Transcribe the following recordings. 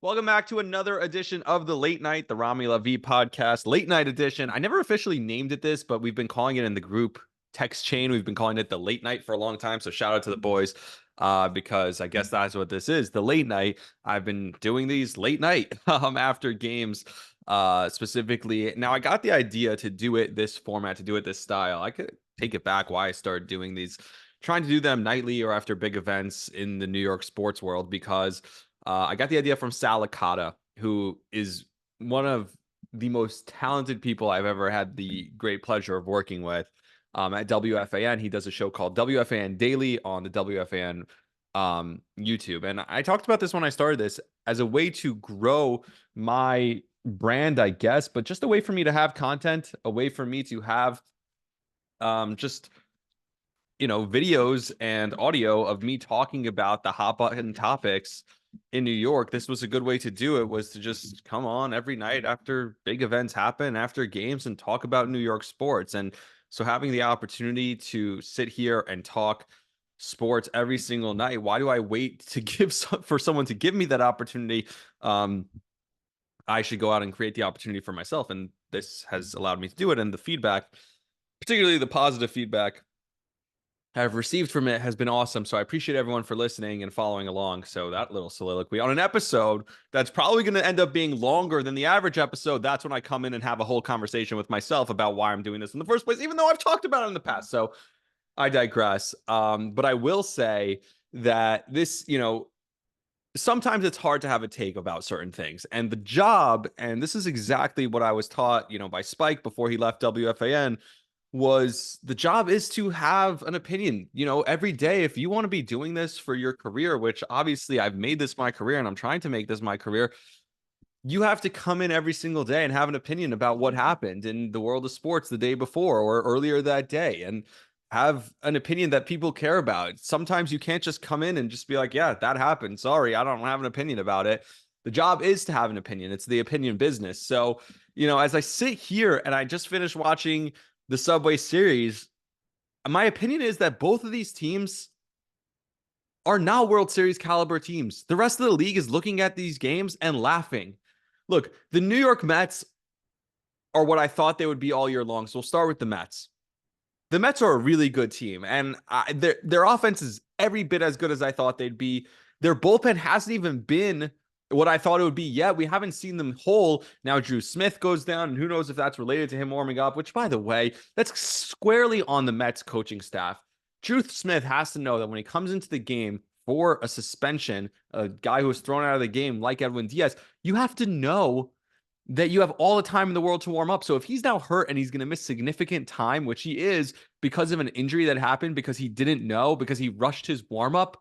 Welcome back to another edition of the Late Night, the Rami Lavi podcast, late night edition. I never officially named it this, but we've been calling it in the group text chain. We've been calling it the late night for a long time. So shout out to the boys because I guess that's what this is, the late night. I've been doing these late night after games specifically. Now I got the idea to do it this format, to do it this style. I could take it back why I started doing these, trying to do them nightly or after big events in the New York sports world because I got the idea from Sal Licata, who is one of the most talented people I've ever had the great pleasure of working with at WFAN. He does a show called WFAN Daily on the WFAN YouTube. And I talked about this when I started this as a way to grow my brand, I guess, but just a way for me to have content, a way for me to have just videos and audio of me talking about the hot button topics in New York. This was a good way to do it, was to just come on every night after big events happen, after games, and talk about New York sports. And so having the opportunity to sit here and talk sports every single night, why do I wait to for someone to give me that opportunity? I should go out and create the opportunity for myself. And this has allowed me to do it. And the feedback, particularly the positive feedback I've received from it, has been awesome. So I appreciate everyone for listening and following along. So that little soliloquy on an episode that's probably going to end up being longer than the average episode. That's when I come in and have a whole conversation with myself about why I'm doing this in the first place, even though I've talked about it in the past. So I digress. But I will say that this, sometimes it's hard to have a take about certain things. And the job, and this is exactly what I was taught, by Spike before he left WFAN, was the job is to have an opinion, every day. If you want to be doing this for your career, which obviously I've made this my career and I'm trying to make this my career, you have to come in every single day and have an opinion about what happened in the world of sports the day before or earlier that day, and have an opinion that people care about. Sometimes you can't just come in and just be like, yeah, that happened. Sorry, I don't have an opinion about it. The job is to have an opinion. It's the opinion business. So, as I sit here and I just finished watching the Subway Series, my opinion is that both of these teams are now World Series caliber teams. The rest of the league is looking at these games and laughing. Look, the New York Mets are what I thought they would be all year long. So we'll start with the Mets. The Mets are a really good team, and their offense is every bit as good as I thought they'd be. Their bullpen hasn't even been what I thought it would be yet. We haven't seen them whole. Now Drew Smith goes down, and who knows if that's related to him warming up, which, by the way, that's squarely on the Mets coaching staff. Drew Smith has to know that when he comes into the game for a suspension, a guy who was thrown out of the game like Edwin Diaz, you have to know that you have all the time in the world to warm up. So if he's now hurt and he's going to miss significant time, which he is because of an injury that happened, because he didn't know, because he rushed his warm up,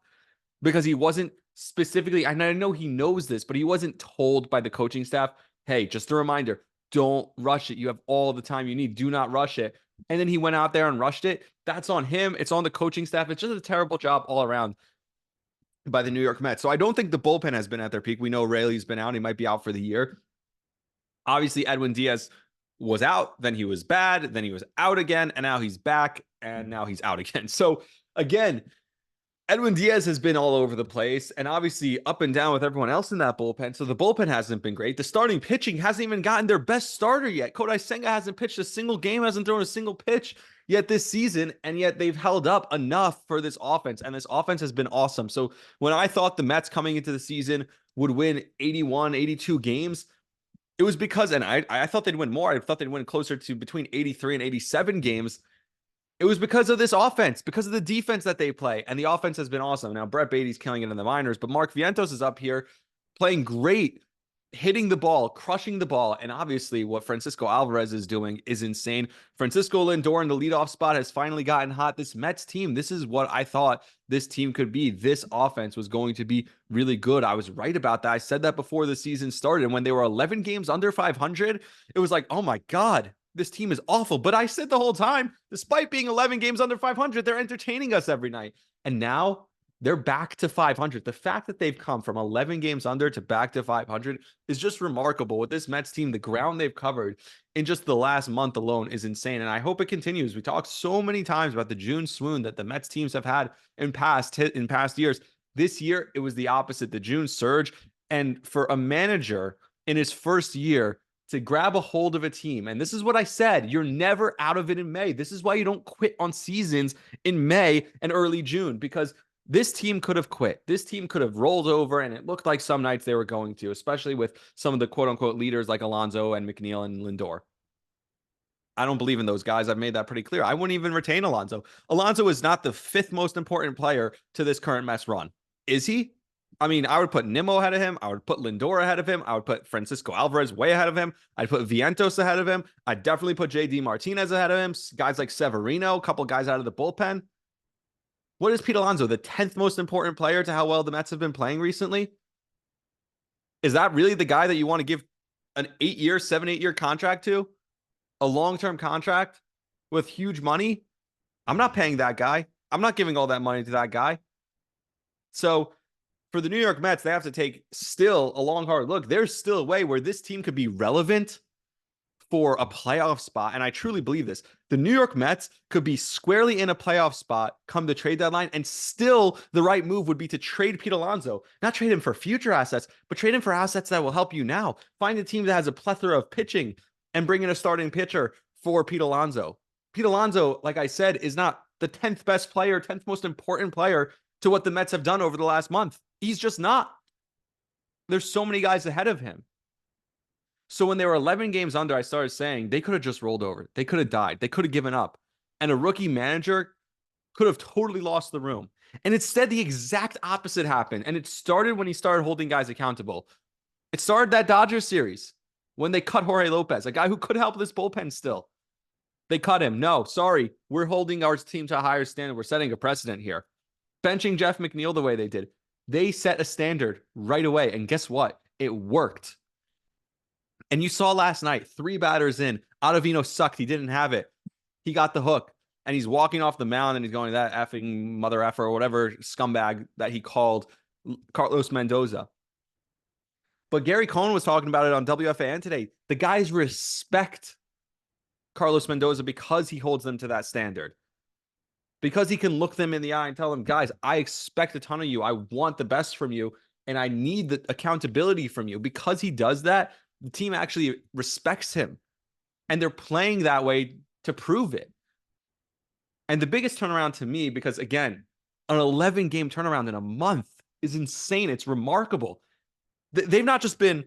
because he wasn't specifically, and I know he knows this, but he wasn't told by the coaching staff, hey, just a reminder, don't rush it. You have all the time you need. Do not rush it. And then he went out there and rushed it. That's on him. It's on the coaching staff. It's just a terrible job all around by the New York Mets. So I don't think the bullpen has been at their peak. We know Rayleigh's been out. He might be out for the year. Obviously, Edwin Diaz was out, then he was bad, then he was out again, and now he's back, and now he's out again. So again, Edwin Diaz has been all over the place, and obviously up and down with everyone else in that bullpen. So the bullpen hasn't been great. The starting pitching hasn't even gotten their best starter yet. Kodai Senga hasn't pitched a single game, hasn't thrown a single pitch yet this season, and yet they've held up enough for this offense, and this offense has been awesome. So when I thought the Mets coming into the season would win 81, 82 games, it was because, and I thought they'd win more. I thought they'd win closer to between 83 and 87 games. It was because of this offense, because of the defense that they play. And the offense has been awesome. Now, Brett Beatty's killing it in the minors, but Mark Vientos is up here playing great, hitting the ball, crushing the ball. And obviously what Francisco Alvarez is doing is insane. Francisco Lindor in the leadoff spot has finally gotten hot. This Mets team, this is what I thought this team could be. This offense was going to be really good. I was right about that. I said that before the season started. And when they were 11 games under 500, it was like, oh my God, this team is awful. But I said the whole time, despite being 11 games under 500, they're entertaining us every night. And now they're back to 500. The fact that they've come from 11 games under to back to 500 is just remarkable. With this Mets team, the ground they've covered in just the last month alone is insane. And I hope it continues. We talked so many times about the June swoon that the Mets teams have had in past years. This year, it was the opposite. The June surge. And for a manager in his first year to grab a hold of a team, and this is what I said, you're never out of it in May. This is why you don't quit on seasons in May and early June, because this team could have quit. This team could have rolled over, and it looked like some nights they were going to, especially with some of the quote-unquote leaders like Alonso and McNeil and Lindor. I don't believe in those guys. I've made that pretty clear. I wouldn't even retain Alonso. Alonso is not the fifth most important player to this current Mets run. Is he? I mean, I would put Nimmo ahead of him. I would put Lindor ahead of him. I would put Francisco Alvarez way ahead of him. I'd put Vientos ahead of him. I'd definitely put JD Martinez ahead of him. Guys like Severino, a couple guys out of the bullpen. What is Pete Alonso, the 10th most important player to how well the Mets have been playing recently? Is that really the guy that you want to give an 7-8 year contract to? A long-term contract with huge money? I'm not paying that guy. I'm not giving all that money to that guy. So for the New York Mets, they have to take still a long, hard look. There's still a way where this team could be relevant for a playoff spot. And I truly believe this. The New York Mets could be squarely in a playoff spot come the trade deadline, and still the right move would be to trade Pete Alonso. Not trade him for future assets, but trade him for assets that will help you now. Find a team that has a plethora of pitching and bring in a starting pitcher for Pete Alonso. Pete Alonso, like I said, is not the 10th best player, 10th most important player to what the Mets have done over the last month. He's just not. There's so many guys ahead of him. So when they were 11 games under, I started saying they could have just rolled over. They could have died. They could have given up. And a rookie manager could have totally lost the room. And instead, the exact opposite happened. And it started when he started holding guys accountable. It started that Dodgers series when they cut Jorge Lopez, a guy who could help this bullpen still. They cut him. No, sorry. We're holding our team to a higher standard. We're setting a precedent here. Benching Jeff McNeil the way they did. They set a standard right away. And guess what? It worked. And you saw last night, 3 batters in. Ottavino sucked. He didn't have it. He got the hook. And he's walking off the mound and he's going, that effing mother effer or whatever scumbag that he called Carlos Mendoza. But Gary Cohen was talking about it on WFAN today. The guys respect Carlos Mendoza because he holds them to that standard. Because he can look them in the eye and tell them, guys, I expect a ton of you. I want the best from you. And I need the accountability from you. Because he does that, the team actually respects him. And they're playing that way to prove it. And the biggest turnaround to me, because again, an 11-game turnaround in a month is insane. It's remarkable. They've not just been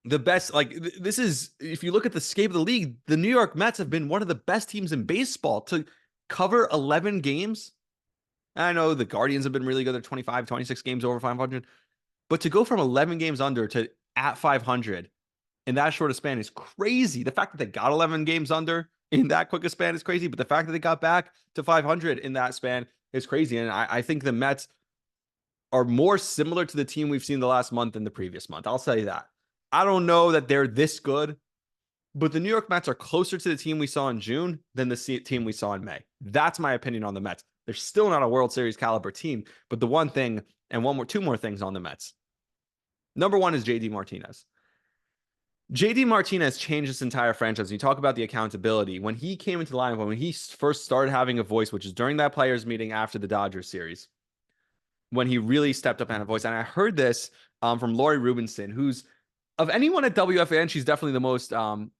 the best. Like, this is, if you look at the scape of the league, the New York Mets have been one of the best teams in baseball to cover 11 games. And I know the Guardians have been really good. They're 25, 26 games over 500. But to go from 11 games under to at 500 in that short a span is crazy. The fact that they got 11 games under in that quick a span is crazy. But the fact that they got back to 500 in that span is crazy. And I think the Mets are more similar to the team we've seen the last month than the previous month. I'll tell you that. I don't know that they're this good, but the New York Mets are closer to the team we saw in June than the team we saw in May. That's my opinion on the Mets. They're still not a World Series caliber team, but the one thing, and two more things on the Mets. Number one is JD Martinez. JD Martinez changed this entire franchise. You talk about the accountability. When he came into the lineup, when he first started having a voice, which is during that players meeting after the Dodgers series, when he really stepped up and had a voice. And I heard this from Lori Rubinson, who's, of anyone at WFAN, she's definitely the most,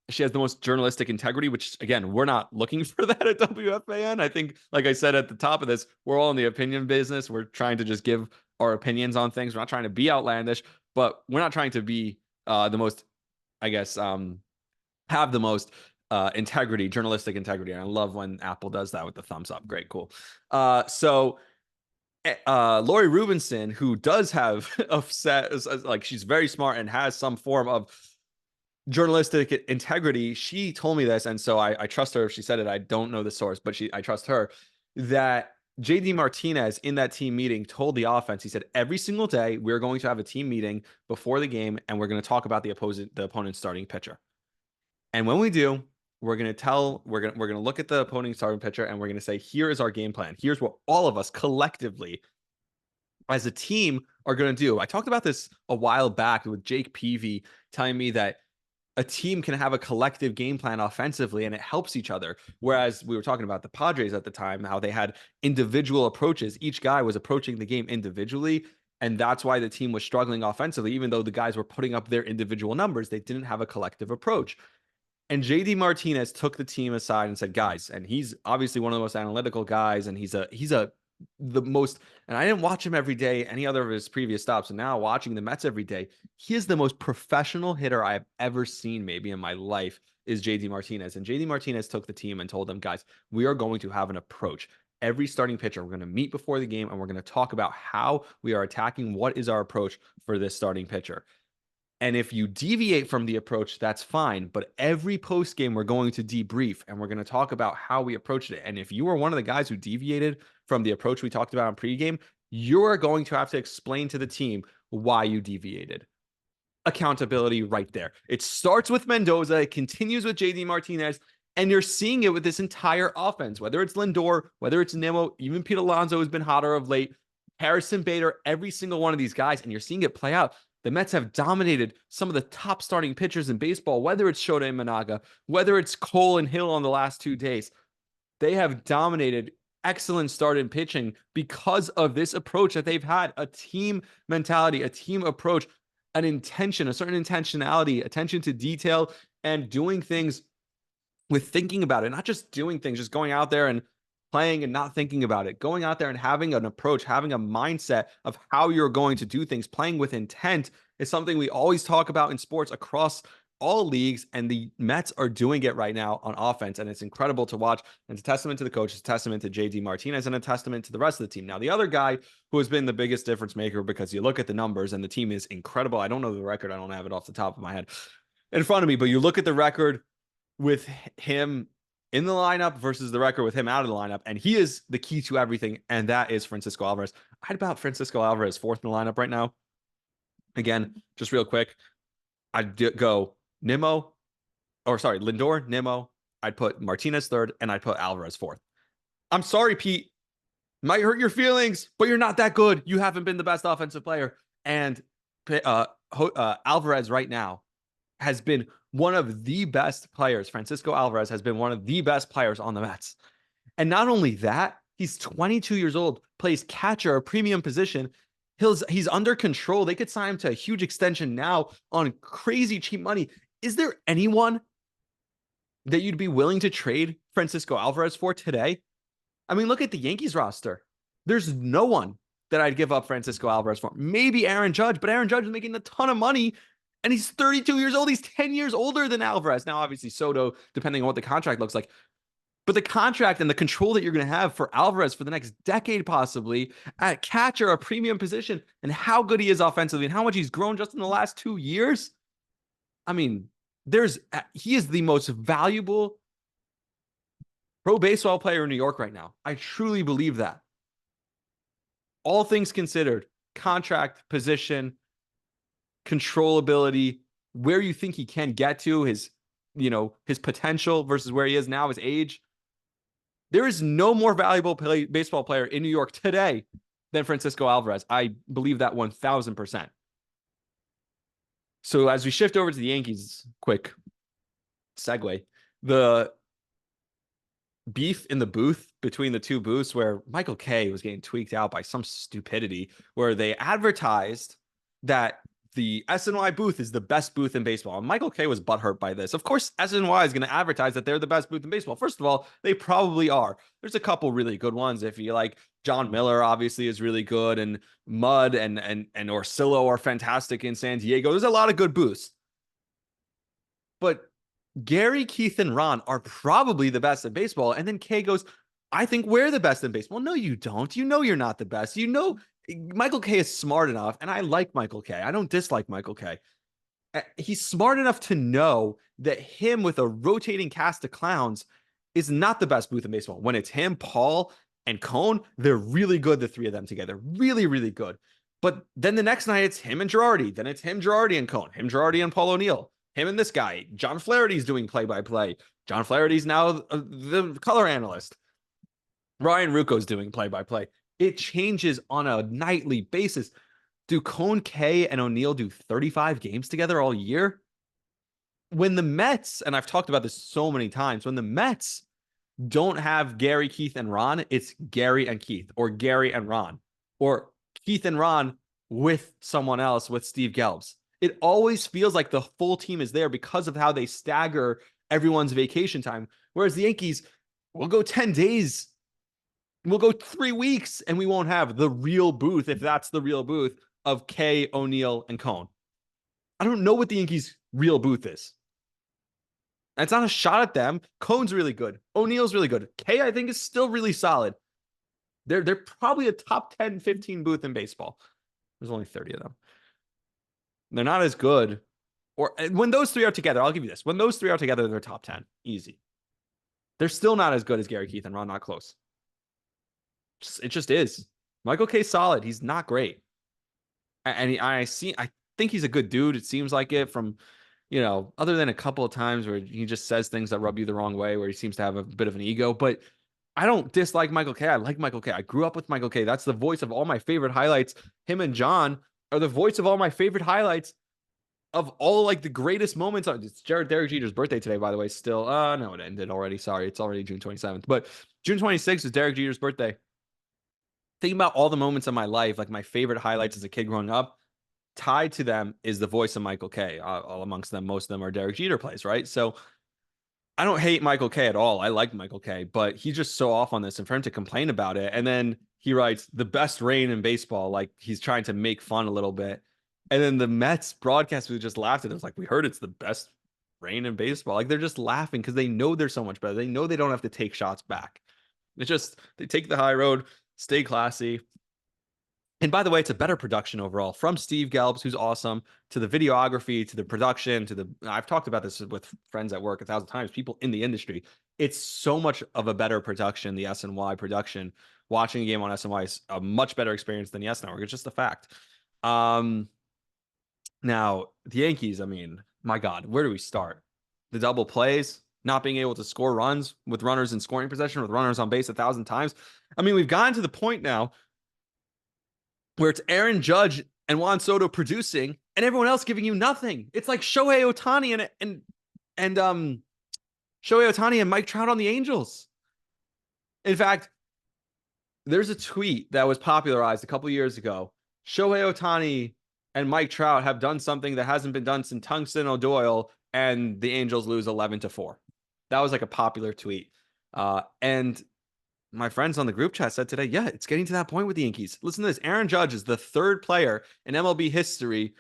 she has the most journalistic integrity, which, again, we're not looking for that at WFAN. I think, like I said at the top of this, we're all in the opinion business. We're trying to just give our opinions on things. We're not trying to be outlandish, but we're not trying to be the most, I guess, have the most integrity, journalistic integrity. And I love when Apple does that with the thumbs up. Great, cool. So Lori Rubinson, who does have a set, like, she's very smart and has some form of journalistic integrity. She told me this, and so I trust her. If she said it, I don't know the source, but I trust her, that JD Martinez in that team meeting told the offense, he said, every single day we're going to have a team meeting before the game, and we're going to talk about the opponent's starting pitcher. And when we do, we're going to look at the opponent's starting pitcher, and we're going to say, here is our game plan. Here's what all of us collectively as a team are going to do. I talked about this a while back with Jake Peavy telling me that a team can have a collective game plan offensively and it helps each other. Whereas we were talking about the Padres at the time, how they had individual approaches. Each guy was approaching the game individually. And that's why the team was struggling offensively, even though the guys were putting up their individual numbers. They didn't have a collective approach. And JD Martinez took the team aside and said, guys, and he's obviously one of the most analytical guys, and he's the most, and I didn't watch him every day, any other of his previous stops. And now watching the Mets every day, he is the most professional hitter I've ever seen, maybe in my life, is JD Martinez. And JD Martinez took the team and told them, guys, we are going to have an approach. Every starting pitcher, we're going to meet before the game and we're going to talk about how we are attacking. What is our approach for this starting pitcher? And if you deviate from the approach, that's fine. But every post game, we're going to debrief and we're going to talk about how we approached it. And if you were one of the guys who deviated from the approach we talked about in pregame, you're going to have to explain to the team why you deviated. Accountability right there. It starts with Mendoza, it continues with JD Martinez, and you're seeing it with this entire offense, whether it's Lindor, whether it's Nimmo, even Pete Alonso has been hotter of late, Harrison Bader, every single one of these guys, and you're seeing it play out. The Mets have dominated some of the top starting pitchers in baseball, whether it's Shota Imanaga, whether it's Cole and Hill on the last 2 days. They have dominated excellent start in pitching because of this approach that they've had, a team mentality, a team approach, an intention, a certain intentionality, attention to detail, and doing things with thinking about it, not just doing things, just going out there and playing and not thinking about it, going out there and having an approach, having a mindset of how you're going to do things, playing with intent is something we always talk about in sports across all leagues, and the Mets are doing it right now on offense, and it's incredible to watch. And it's a testament to the coach, it's a testament to JD Martinez, and a testament to the rest of the team. Now, the other guy who has been the biggest difference maker, because you look at the numbers and the team is incredible. I don't know the record. I don't have it off the top of my head in front of me, but you look at the record with him in the lineup versus the record with him out of the lineup, and he is the key to everything, and that is Francisco Alvarez. I'd about Francisco Alvarez fourth in the lineup right now. Again, just real quick, I'd go Lindor, Nimmo. I'd put Martinez third, and I'd put Alvarez fourth. I'm sorry, Pete. Might hurt your feelings, but you're not that good. You haven't been the best offensive player. And Alvarez right now has been one of the best players. Francisco Alvarez has been one of the best players on the Mets. And not only that, he's 22 years old, plays catcher, a premium position. He's under control. They could sign him to a huge extension now on crazy cheap money. Is there anyone that you'd be willing to trade Francisco Alvarez for today? I mean, look at the Yankees roster. There's no one that I'd give up Francisco Alvarez for. Maybe Aaron Judge, but Aaron Judge is making a ton of money, and he's 32 years old. He's 10 years older than Alvarez. Now, obviously, Soto, depending on what the contract looks like. But the contract and the control that you're going to have for Alvarez for the next decade, possibly, at catcher, a premium position, and how good he is offensively and how much he's grown just in the last 2 years. I mean, he is the most valuable pro baseball player in New York right now. I truly believe that. All things considered, contract, position, controllability, where you think he can get to, his potential versus where he is now, his age. There is no more valuable baseball player in New York today than Francisco Alvarez. I believe that 1,000%. So as we shift over to the Yankees, quick segue, the beef in the booth between the two booths where Michael Kay was getting tweaked out by some stupidity where they advertised that the SNY booth is the best booth in baseball. And Michael Kay was butthurt by this. Of course, SNY is going to advertise that they're the best booth in baseball. First of all, they probably are. There's a couple really good ones. If you like, John Miller obviously is really good, and Mudd and Orsillo are fantastic in San Diego. There's a lot of good booths. But Gary, Keith, and Ron are probably the best in baseball. And then Kay goes, I think we're the best in baseball. No, you don't. You know you're not the best. You know Michael Kay is smart enough, and I like Michael Kay. I don't dislike Michael Kay. He's smart enough to know that him with a rotating cast of clowns is not the best booth in baseball. When it's him, Paul, and Cone, they're really good, the three of them together. Really, really good. But then the next night, it's him and Girardi. Then it's him, Girardi, and Cone. Him, Girardi, and Paul O'Neill. Him and this guy. John Flaherty's doing play-by-play. John Flaherty's now the color analyst. Ryan Rucco's doing play-by-play. It changes on a nightly basis. Do Cone, Kay, and O'Neill do 35 games together all year? When the Mets, and I've talked about this so many times, when the Mets don't have Gary, Keith, and Ron, it's Gary and Keith, or Gary and Ron, or Keith and Ron with someone else, with Steve Gelbs. It always feels like the full team is there because of how they stagger everyone's vacation time. Whereas the Yankees will go 10 days, we'll go 3 weeks, and we won't have the real booth, if that's the real booth, of Kay, O'Neill, and Cone. I don't know what the Yankees' real booth is. It's not a shot at them. Cone's really good. O'Neill's really good. Kay, I think, is still really solid. They're probably a top 10, 15 booth in baseball. There's only 30 of them. They're not as good. Or when those three are together, I'll give you this. When those three are together, they're top 10. Easy. They're still not as good as Gary, Keith, and Ron. Not close. It just is. Michael K's solid. He's not great. And I think he's a good dude. It seems like it from, other than a couple of times where he just says things that rub you the wrong way, where he seems to have a bit of an ego. But I don't dislike Michael K. I like Michael K. I grew up with Michael K. That's the voice of all my favorite highlights. Him and John are the voice of all my favorite highlights of all like the greatest moments. It's Derek Jeter's birthday today, by the way. Still, no, it ended already. Sorry, it's already June 27th. But June 26th is Derek Jeter's birthday. Thinking about all the moments of my life, like my favorite highlights as a kid growing up, tied to them is the voice of Michael K. All amongst them, most of them are Derek Jeter plays, right? So I don't hate Michael K at all. I like Michael K, but he's just so off on this, and for him to complain about it, and then he writes the best rain in baseball, like he's trying to make fun a little bit. And then the Mets broadcast, we just laughed at it. It was like, we heard it's the best rain in baseball. Like they're just laughing because they know they're so much better. They know they don't have to take shots back. It's just, they take the high road, stay classy. And by the way, it's a better production overall, from Steve Gelbs, who's awesome, to the videography, to the production, I've talked about this with friends at work 1,000 times, people in the industry. It's so much of a better production, the SNY production. Watching a game on SNY is a much better experience than the S Network. It's just a fact. Now, the Yankees, I mean, my God, where do we start? The double plays, not being able to score runs with runners in scoring possession, with runners on base 1,000 times. I mean, we've gotten to the point now where it's Aaron Judge and Juan Soto producing and everyone else giving you nothing. It's like Shohei Ohtani and Shohei Ohtani and Mike Trout on the Angels. In fact, there's a tweet that was popularized a couple years ago. Shohei Ohtani and Mike Trout have done something that hasn't been done since Tungsten O'Doyle, and the Angels lose 11-4. That was like a popular tweet. And my friends on the group chat said today, yeah, it's getting to that point with the Yankees. Listen to this. Aaron Judge is the third player in MLB history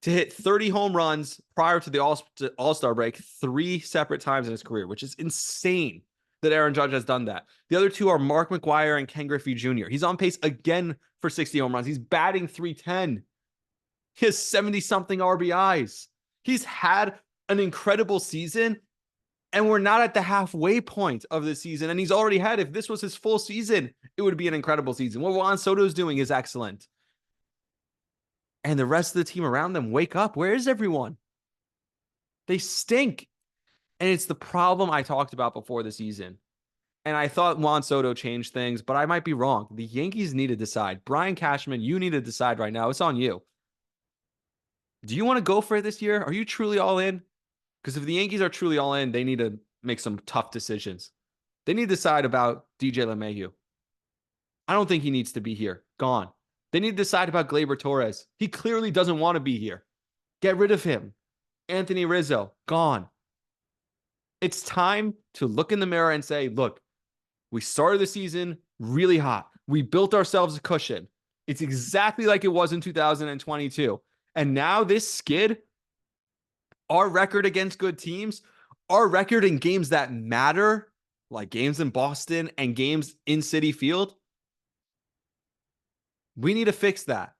to hit 30 home runs prior to the All-Star break 3 separate times in his career, which is insane that Aaron Judge has done that. The other two are Mark McGwire and Ken Griffey Jr. He's on pace again for 60 home runs. He's batting .310. He has 70-something RBIs. He's had an incredible season, and we're not at the halfway point of the season. And he's already had, if this was his full season, it would be an incredible season. What Juan Soto's doing is excellent. And the rest of the team around them, wake up. Where is everyone? They stink. And it's the problem I talked about before the season. And I thought Juan Soto changed things, but I might be wrong. The Yankees need to decide. Brian Cashman, you need to decide right now. It's on you. Do you want to go for it this year? Are you truly all in? Because if the Yankees are truly all in, they need to make some tough decisions. They need to decide about DJ LeMahieu. I don't think he needs to be here. Gone. They need to decide about Gleyber Torres. He clearly doesn't want to be here. Get rid of him. Anthony Rizzo, gone. It's time to look in the mirror and say, look, we started the season really hot. We built ourselves a cushion. It's exactly like it was in 2022. And now this skid, our record against good teams, our record in games that matter, like games in Boston and games in Citi Field, we need to fix that.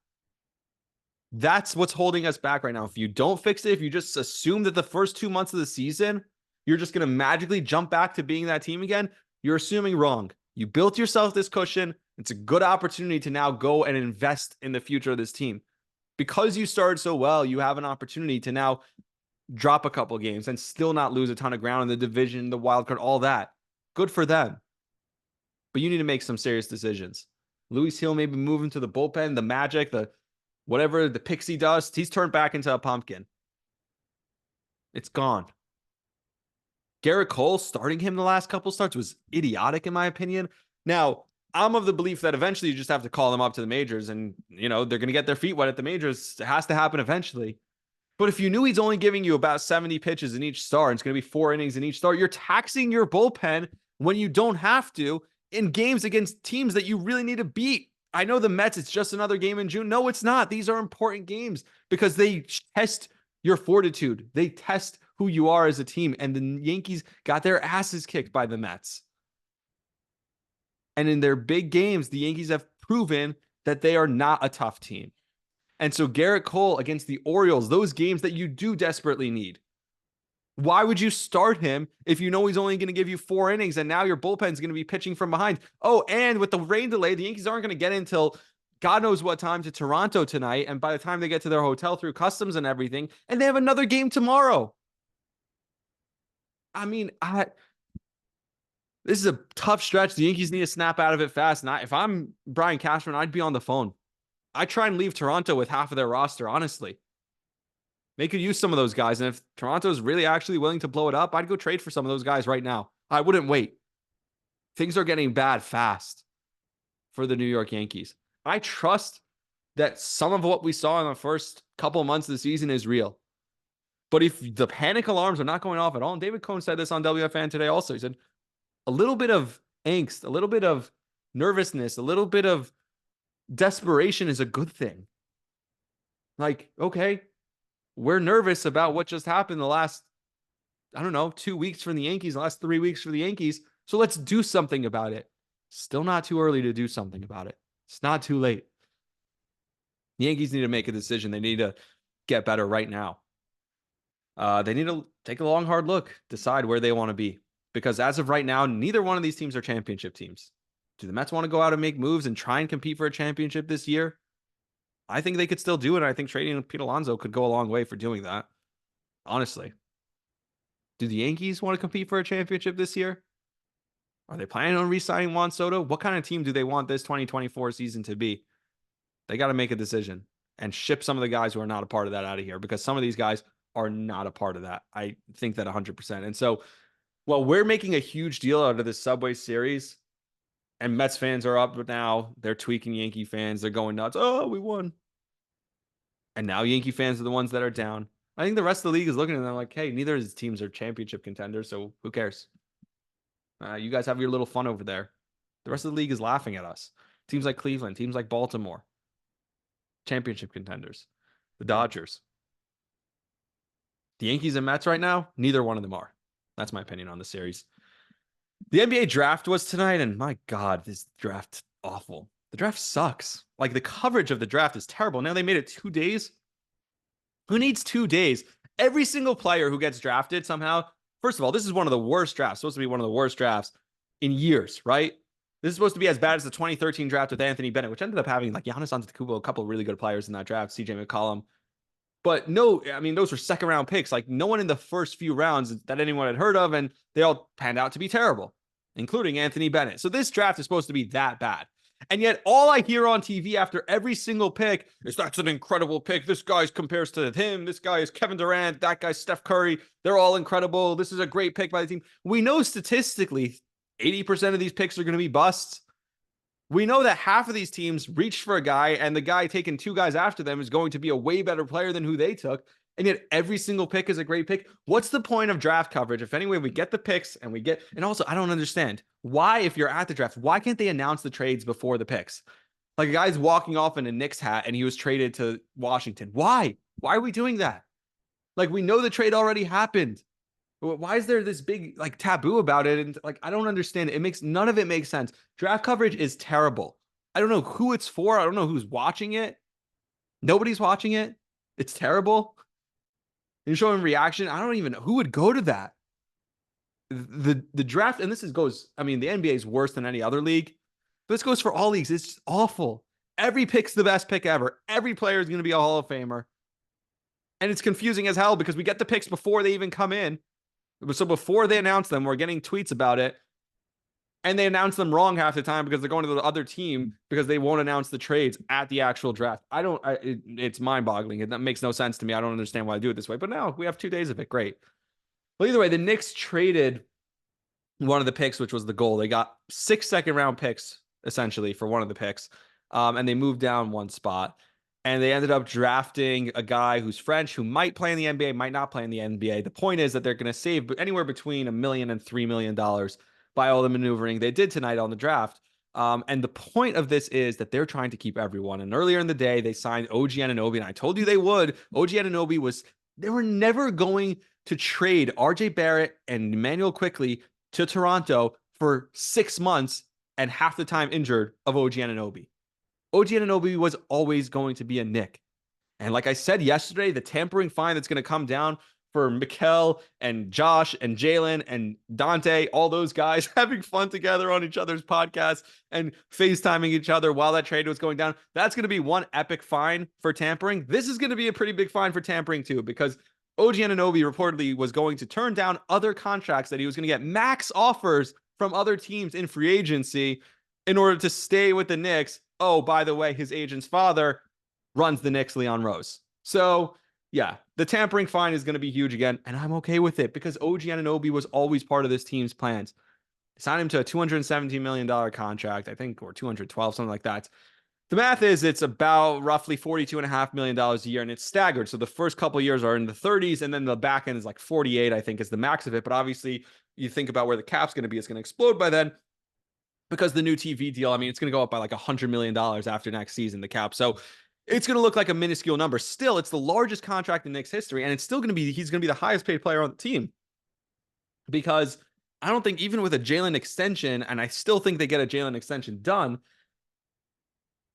That's what's holding us back right now. If you don't fix it, if you just assume that the first 2 months of the season, you're just going to magically jump back to being that team again, you're assuming wrong. You built yourself this cushion. It's a good opportunity to now go and invest in the future of this team. Because you started so well, you have an opportunity to now drop a couple games and still not lose a ton of ground in the division, the wild card, all that. Good for them. But you need to make some serious decisions. Luis Hill maybe move him to the bullpen, the magic, the whatever, the pixie dust. He's turned back into a pumpkin. It's gone. Garrett Cole starting him the last couple starts was idiotic in my opinion. Now, I'm of the belief that eventually you just have to call them up to the majors, and they're going to get their feet wet at the majors. It has to happen eventually. But if you knew he's only giving you about 70 pitches in each start, and it's going to be 4 innings in each start, you're taxing your bullpen when you don't have to in games against teams that you really need to beat. I know the Mets, it's just another game in June. No, it's not. These are important games because they test your fortitude. They test who you are as a team. And the Yankees got their asses kicked by the Mets. And in their big games, the Yankees have proven that they are not a tough team. And so Garrett Cole against the Orioles, those games that you do desperately need. Why would you start him if you know he's only going to give you 4 innings and now your bullpen's going to be pitching from behind? Oh, and with the rain delay, the Yankees aren't going to get until God knows what time to Toronto tonight. And by the time they get to their hotel through customs and everything, and they have another game tomorrow. I mean, this is a tough stretch. The Yankees need to snap out of it fast. And if I'm Brian Cashman, I'd be on the phone. I'd try and leave Toronto with half of their roster, honestly. They could use some of those guys. And if Toronto's really actually willing to blow it up, I'd go trade for some of those guys right now. I wouldn't wait. Things are getting bad fast for the New York Yankees. I trust that some of what we saw in the first couple of months of the season is real. But if the panic alarms are not going off at all, and David Cohn said this on WFAN today also, he said a little bit of angst, a little bit of nervousness, a little bit of desperation is a good thing. Like, okay, we're nervous about what just happened the last, 2 weeks for the Yankees, the last 3 weeks for the Yankees. So let's do something about it. Still not too early to do something about it. It's not too late. The Yankees need to make a decision. They need to get better right now. They need to take a long, hard look, decide where they want to be. Because as of right now, neither one of these teams are championship teams. Do the Mets want to go out and make moves and try and compete for a championship this year? I think they could still do it. I think trading Pete Alonso could go a long way for doing that. Honestly. Do the Yankees want to compete for a championship this year? Are they planning on re-signing Juan Soto? What kind of team do they want this 2024 season to be? They got to make a decision and ship some of the guys who are not a part of that out of here, because some of these guys are not a part of that. I think that 100%. And so, while we're making a huge deal out of this Subway Series, and Mets fans are up now, they're tweaking Yankee fans. They're going nuts. Oh, we won. And now Yankee fans are the ones that are down. I think the rest of the league is looking at them like, hey, neither of these teams are championship contenders, so who cares? You guys have your little fun over there. The rest of the league is laughing at us. Teams like Cleveland, teams like Baltimore, championship contenders. The Dodgers. The Yankees and Mets right now, neither one of them are. That's my opinion on the series. The NBA draft was tonight, and my God, this draft awful. The draft sucks. Like, the coverage of the draft is terrible. Now they made it 2 days. Who needs 2 days? Every single player who gets drafted somehow. First of all, this is one of the worst drafts. Supposed to be one of the worst drafts in years, right? This is supposed to be as bad as the 2013 draft with Anthony Bennett, which ended up having like Giannis Antetokounmpo, a couple of really good players in that draft, CJ McCollum. But no, I mean, those were second round picks. Like, no one in the first few rounds that anyone had heard of, and they all panned out to be terrible, including Anthony Bennett. So this draft is supposed to be that bad. And yet all I hear on TV after every single pick is, that's an incredible pick. This guy compares to him. This guy is Kevin Durant. That guy's Steph Curry. They're all incredible. This is a great pick by the team. We know statistically 80% of these picks are going to be busts. We know that half of these teams reached for a guy, and the guy taking 2 guys after them is going to be a way better player than who they took. And yet every single pick is a great pick. What's the point of draft coverage? If anyway, we get the picks and and also I don't understand why, if you're at the draft, why can't they announce the trades before the picks? Like, a guy's walking off in a Knicks hat and he was traded to Washington. Why? Why are we doing that? Like, we know the trade already happened. Why is there this big like taboo about it? And like, I don't understand it. None of it makes sense. Draft coverage is terrible. I don't know who it's for. I don't know who's watching it. Nobody's watching it. It's terrible. You're showing reaction. I don't even know who would go to that. The draft, and I mean, the NBA is worse than any other league. But this goes for all leagues. It's just awful. Every pick's the best pick ever. Every player is going to be a Hall of Famer. And it's confusing as hell because we get the picks before they even come in. So before they announce them, we're getting tweets about it. And they announce them wrong half the time because they're going to the other team because they won't announce the trades at the actual draft. It's mind-boggling. That makes no sense to me. I don't understand why I do it this way. But now we have 2 days of it. Great. Well, either way, the Knicks traded one of the picks, which was the goal. They got 6 second-round picks essentially for one of the picks. And they moved down one spot. And they ended up drafting a guy who's French, who might play in the NBA, might not play in the NBA. The point is that they're going to save anywhere between $1 million and $3 million by all the maneuvering they did tonight on the draft. And the point of this is that they're trying to keep everyone. And earlier in the day, they signed OG Anunoby, and I told you they would. OG Anunoby they were never going to trade RJ Barrett and Emmanuel Quickley to Toronto for 6 months and half the time injured of OG Anunoby. OG Anunoby was always going to be a Knick. And like I said yesterday, the tampering fine that's going to come down for Mikal and Josh and Jalen and Dante, all those guys having fun together on each other's podcasts and FaceTiming each other while that trade was going down. That's going to be one epic fine for tampering. This is going to be a pretty big fine for tampering too, because OG Anunoby reportedly was going to turn down other contracts that he was going to get max offers from other teams in free agency in order to stay with the Knicks. Oh, by the way, his agent's father runs the Knicks, Leon Rose. So, yeah, the tampering fine is going to be huge again, and I'm okay with it because OG Anunoby was always part of this team's plans. Sign him to a $217 million contract, I think, or 212, something like that. The math is it's about roughly $42.5 million a year, and it's staggered. So the first couple of years are in the 30s, and then the back end is like 48, I think, is the max of it. But obviously, you think about where the cap's going to be, it's going to explode by then because the new TV deal, I mean, it's going to go up by like $100 million after next season, the cap. So it's going to look like a minuscule number. Still, it's the largest contract in Knicks history, and it's still going to be, he's going to be the highest paid player on the team. Because I don't think even with a Jalen extension, and I still think they get a Jalen extension done,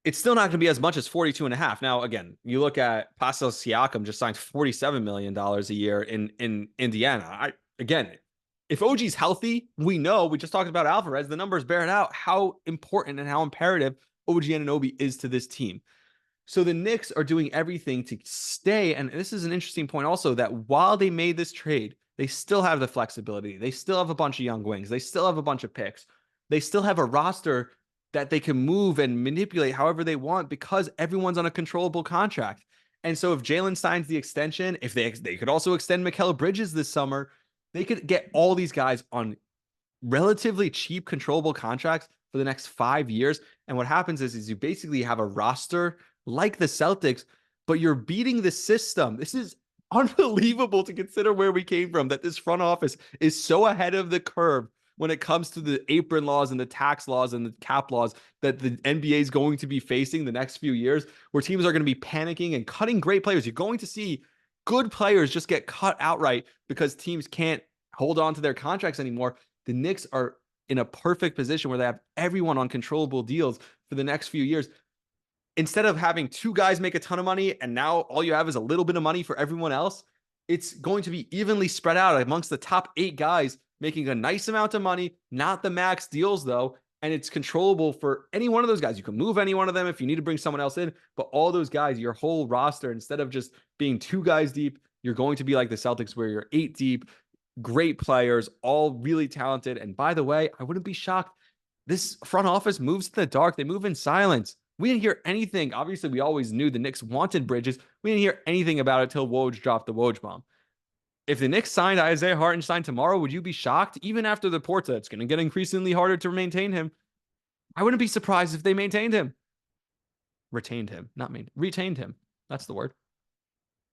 it's still not going to be as much as 42 and a half. Now, again, you look at Pascal Siakam just signed $47 million a year in Indiana. Again, if OG's healthy, we just talked about Alvarez, the numbers bear it out how important and how imperative OG Anunoby is to this team. So the Knicks are doing everything to stay. And this is an interesting point also, that while they made this trade, they still have the flexibility. They still have a bunch of young wings. They still have a bunch of picks. They still have a roster that they can move and manipulate however they want because everyone's on a controllable contract. And so if Jalen signs the extension, if they could also extend Mikal Bridges this summer, they could get all these guys on relatively cheap, controllable contracts for the next 5 years. And what happens is you basically have a roster like the Celtics, but you're beating the system. This is unbelievable to consider where we came from, that this front office is so ahead of the curve when it comes to the apron laws and the tax laws and the cap laws that the NBA is going to be facing the next few years, where teams are going to be panicking and cutting great players. You're going to see good players just get cut outright because teams can't hold on to their contracts anymore. The Knicks are in a perfect position where they have everyone on controllable deals for the next few years. Instead of having two guys make a ton of money and now all you have is a little bit of money for everyone else, it's going to be evenly spread out amongst the top 8 guys making a nice amount of money, not the max deals though, and it's controllable for any one of those guys. You can move any one of them if you need to bring someone else in, but all those guys, your whole roster, instead of just being 2 guys deep, you're going to be like the Celtics where you're 8 deep, great players, all really talented. And by the way, I wouldn't be shocked. This front office moves in the dark. They move in silence. We didn't hear anything. Obviously, we always knew the Knicks wanted Bridges. We didn't hear anything about it till Woj dropped the Woj bomb. If the Knicks signed Isaiah Hartenstein tomorrow, would you be shocked? Even after the reports that it's going to get increasingly harder to maintain him, I wouldn't be surprised if they maintained him. Retained him, not mean, retained him. That's the word.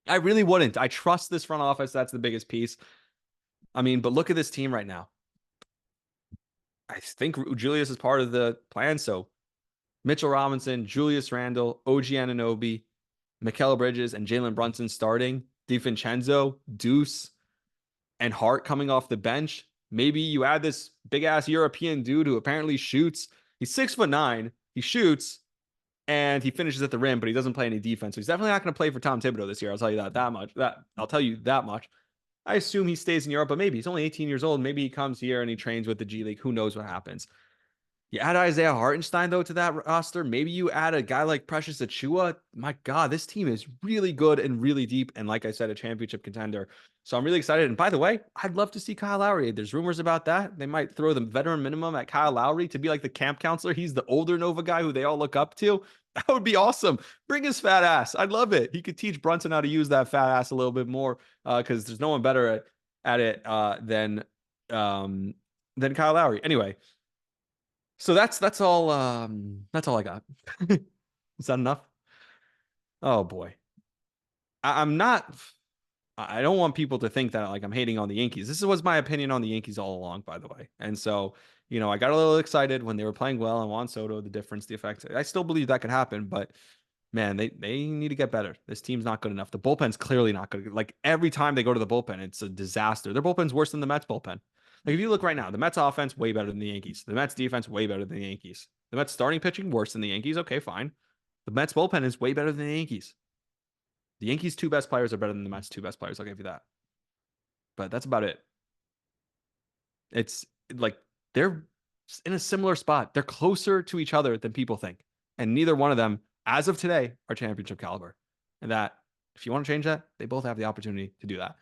I really wouldn't. I trust this front office. That's the biggest piece. I mean, but look at this team right now. I think Julius is part of the plan. So Mitchell Robinson, Julius Randle, OG Anunoby, Mikal Bridges, and Jalen Brunson starting. DiVincenzo, Deuce, and Hart coming off the bench. Maybe you add this big-ass European dude who apparently shoots. He's 6'9". He shoots, and he finishes at the rim, but he doesn't play any defense. So he's definitely not going to play for Tom Thibodeau this year. I'll tell you that much. I'll tell you that much. I assume he stays in Europe, but maybe he's only 18 years old. Maybe he comes here and he trains with the G League. Who knows what happens? You add Isaiah Hartenstein, though, to that roster. Maybe you add a guy like Precious Achiuwa. My God, this team is really good and really deep. And like I said, a championship contender. So I'm really excited. And by the way, I'd love to see Kyle Lowry. There's rumors about that. They might throw the veteran minimum at Kyle Lowry to be like the camp counselor. He's the older Nova guy who they all look up to. That would be awesome. Bring his fat ass. I'd love it. He could teach Brunson how to use that fat ass a little bit more because there's no one better at it than Kyle Lowry. Anyway, So that's all I got. Is that enough? Oh boy. I'm not. I don't want people to think that like I'm hating on the Yankees. This was my opinion on the Yankees all along, by the way. And so, I got a little excited when they were playing well and Juan Soto, the difference, the effect. I still believe that could happen, but man, they need to get better. This team's not good enough. The bullpen's clearly not good. Like every time they go to the bullpen, it's a disaster. Their bullpen's worse than the Mets bullpen. Like if you look right now, the Mets offense way better than the Yankees. The Mets defense way better than the Yankees. The Mets starting pitching worse than the Yankees. Okay, fine. The Mets bullpen is way better than the Yankees. The Yankees' two best players are better than the Mets' two best players. I'll give you that. But that's about it. It's like they're in a similar spot. They're closer to each other than people think. And neither one of them, as of today, are championship caliber. And that, if you want to change that, they both have the opportunity to do that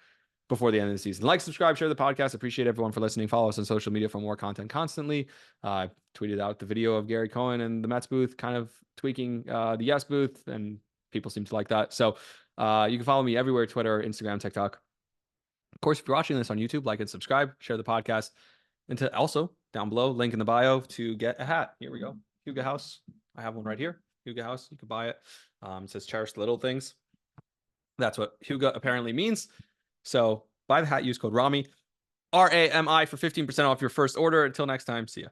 before the end of the season. Like, subscribe, share the podcast. Appreciate everyone for listening. Follow us on social media for more content constantly. I tweeted out the video of Gary Cohen and the Mets booth, kind of tweaking the Yes booth, and people seem to like that. So you can follow me everywhere: Twitter, Instagram, TikTok. Of course, if you're watching this on YouTube, like and subscribe, share the podcast. And to also down below, link in the bio to get a hat. Here we go. Huga House. I have one right here. Huga House. You can buy it. It says cherish little things. That's what Huga apparently means. So buy the hat, use code Rami, RAMI for 15% off your first order. Until next time, see ya.